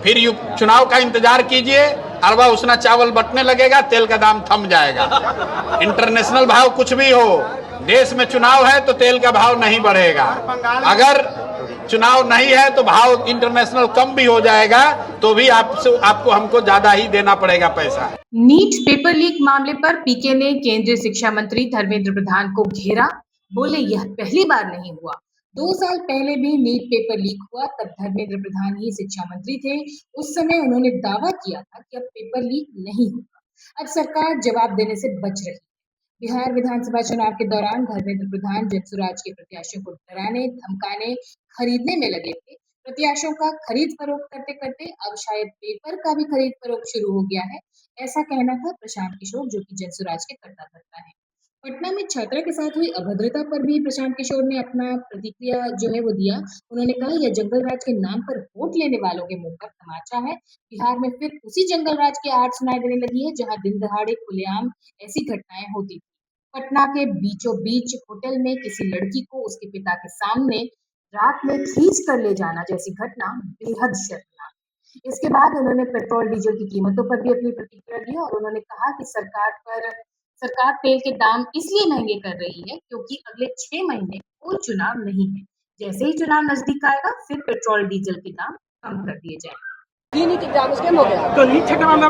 फिर चुनाव का इंतजार कीजिए, अरबा उसना चावल बटने लगेगा, तेल का दाम थम जाएगा। इंटरनेशनल भाव कुछ भी हो, देश में चुनाव है तो तेल का भाव नहीं बढ़ेगा। अगर चुनाव नहीं है तो भाव इंटरनेशनल कम भी हो जाएगा तो भी आपको हमको ज्यादा ही देना पड़ेगा पैसा। नीट पेपर लीक मामले पर पीके ने केंद्रीय शिक्षा मंत्री धर्मेंद्र प्रधान को घेरा। बोले यह पहली बार नहीं हुआ, 2 साल पहले भी नीट पेपर लीक हुआ, तब धर्मेंद्र प्रधान ही शिक्षा मंत्री थे। उस समय उन्होंने दावा किया था कि अब पेपर लीक नहीं होगा। अब सरकार जवाब देने से बच रही है। बिहार विधानसभा चुनाव के दौरान धर्मेंद्र प्रधान जनसुराज के प्रत्याशियों को डराने, धमकाने, खरीदने में लगे थे। प्रत्याशियों का खरीद फरोख्त करते करते अब शायद पेपर का भी खरीद फरोख्त शुरू हो गया है, ऐसा कहना था प्रशांत किशोर, जो कि जनसुराज के कर्ता धर्ता है। पटना में छात्रा के साथ हुई अभद्रता पर भी प्रशांत किशोर ने अपना प्रतिक्रिया जो है वो दिया। उन्होंने कहा यह जंगल राज के नाम पर वोट लेने वालों के मुंह पर तमाचा है। बिहार में फिर उसी जंगल राज की आड़ सुनाई देने लगी है जहां दिन दहाड़े खुलेआम ऐसी घटनाएं होती थी। पटना के बीचों बीच होटल में किसी लड़की को उसके पिता के सामने रात में खींच कर ले जाना जैसी घटना बेहद शर्मनाक। इसके बाद उन्होंने पेट्रोल डीजल की कीमतों पर भी अपनी प्रतिक्रिया दी और उन्होंने कहा कि सरकार तेल के दाम इसलिए महंगे कर रही है क्योंकि अगले 6 महीने कोई चुनाव नहीं है। जैसे ही चुनाव नजदीक आएगा फिर पेट्रोल डीजल के दाम कम कर दिए जाएंगे।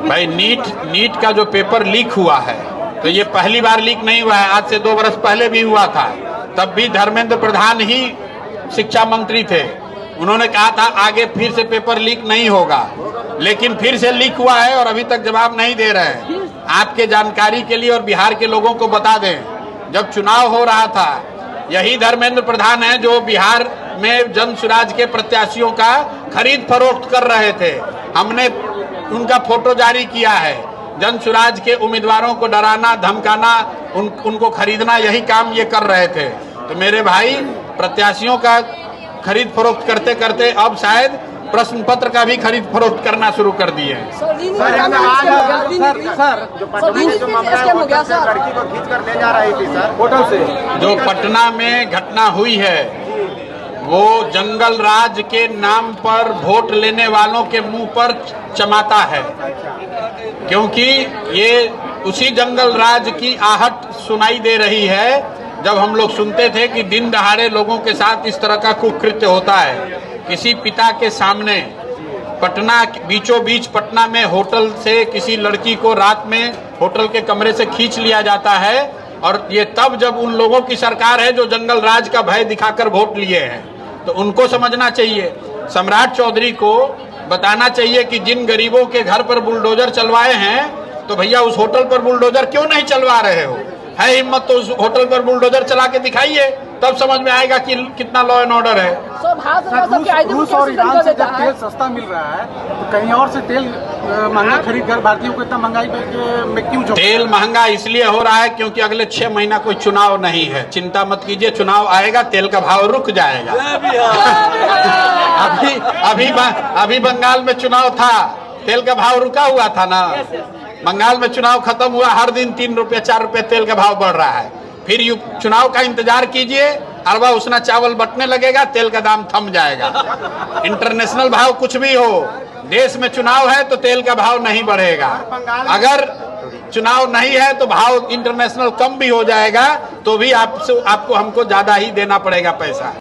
भाई नीट का जो पेपर लीक हुआ है तो ये पहली बार लीक नहीं हुआ है, आज से 2 वर्ष पहले भी हुआ था। तब भी धर्मेंद्र प्रधान ही शिक्षा मंत्री थे। उन्होंने कहा था आगे फिर से पेपर लीक नहीं होगा, लेकिन फिर से लीक हुआ है और अभी तक जवाब नहीं दे रहे हैं। आपके जानकारी के लिए और बिहार के लोगों को बता दें, जब चुनाव हो रहा था यही धर्मेंद्र प्रधान है जो बिहार में जनसुराज के प्रत्याशियों का खरीद फरोख्त कर रहे थे। हमने उनका फोटो जारी किया है। जनसुराज के उम्मीदवारों को डराना, धमकाना, उनको खरीदना, यही काम ये कर रहे थे। तो मेरे भाई, प्रत्याशियों का खरीद फरोख्त करते करते अब शायद प्रश्न पत्र का भी खरीद फरोख्त करना शुरू कर दिए हैं। लड़की को खींच कर ले जा रही थी सर होटल से। जो पटना में घटना हुई है वो जंगल राज के नाम पर वोट लेने वालों के मुंह पर चमाता है, क्योंकि ये उसी जंगल राज की आहट सुनाई दे रही है जब हम लोग सुनते थे कि दिन दहाड़े लोगों के साथ इस तरह का कुकृत्य होता है। किसी पिता के सामने पटना बीचों बीच पटना में होटल से किसी लड़की को रात में होटल के कमरे से खींच लिया जाता है, और ये तब जब उन लोगों की सरकार है जो जंगल राज का भय दिखाकर वोट लिए हैं। तो उनको समझना चाहिए, सम्राट चौधरी को बताना चाहिए कि जिन गरीबों के घर पर बुलडोजर चलवाए हैं तो भैया उस होटल पर बुलडोजर क्यों नहीं चलवा रहे हो। है हिम्मत तो उस होटल पर बुलडोजर चला के दिखाइए, तब समझ में आएगा कि कितना लॉ एंड ऑर्डर है। रूस और ईरान से जब तेल सस्ता मिल रहा है तो कहीं और से तेल महंगा खरीद कर भारतीयों को इतना महंगाई में क्यों? तेल महंगा इसलिए हो रहा है क्योंकि अगले 6 महीना कोई चुनाव नहीं है। चिंता मत कीजिए, चुनाव आएगा, तेल का भाव रुक जाएगा। अभी बंगाल में चुनाव था, तेल का भाव रुका हुआ था ना। बंगाल में चुनाव खत्म हुआ, हर दिन 3 रुपये 4 रुपये तेल का भाव बढ़ रहा है। फिर चुनाव का इंतजार कीजिए, अरबा उसना चावल बटने लगेगा, तेल का दाम थम जाएगा। इंटरनेशनल भाव कुछ भी हो, देश में चुनाव है तो तेल का भाव नहीं बढ़ेगा। अगर चुनाव नहीं है तो भाव इंटरनेशनल कम भी हो जाएगा तो भी आपको हमको ज्यादा ही देना पड़ेगा पैसा।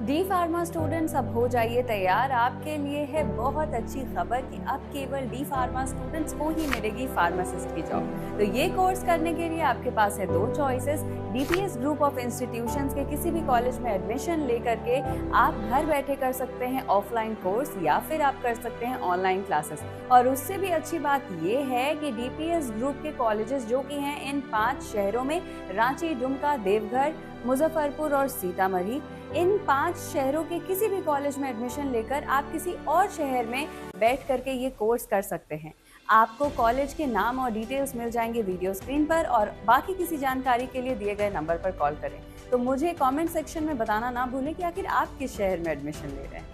डी फार्मा स्टूडेंट्स, अब हो जाइए तैयार। आपके लिए है बहुत अच्छी खबर कि अब केवल डी फार्मा स्टूडेंट्स को ही मिलेगी फार्मासिस्ट की जॉब। तो ये कोर्स करने के लिए आपके पास है 2 choices. DPS group of institutions के किसी भी कॉलेज में एडमिशन लेकर के आप घर बैठे कर सकते हैं ऑफलाइन कोर्स, या फिर आप कर सकते हैं ऑनलाइन क्लासेस। और उससे भी अच्छी बात ये है कि डीपीएस ग्रुप के कॉलेजेस जो कि हैं इन 5 शहरों में, रांची, दुमका, देवघर, मुजफ्फरपुर और सीतामढ़ी, इन 5 शहरों के किसी भी कॉलेज में एडमिशन लेकर आप किसी और शहर में बैठ करके ये कोर्स कर सकते हैं। आपको कॉलेज के नाम और डिटेल्स मिल जाएंगे वीडियो स्क्रीन पर, और बाकी किसी जानकारी के लिए दिए गए नंबर पर कॉल करें। तो मुझे कमेंट सेक्शन में बताना ना भूलें कि आखिर आप किस शहर में एडमिशन ले रहे हैं।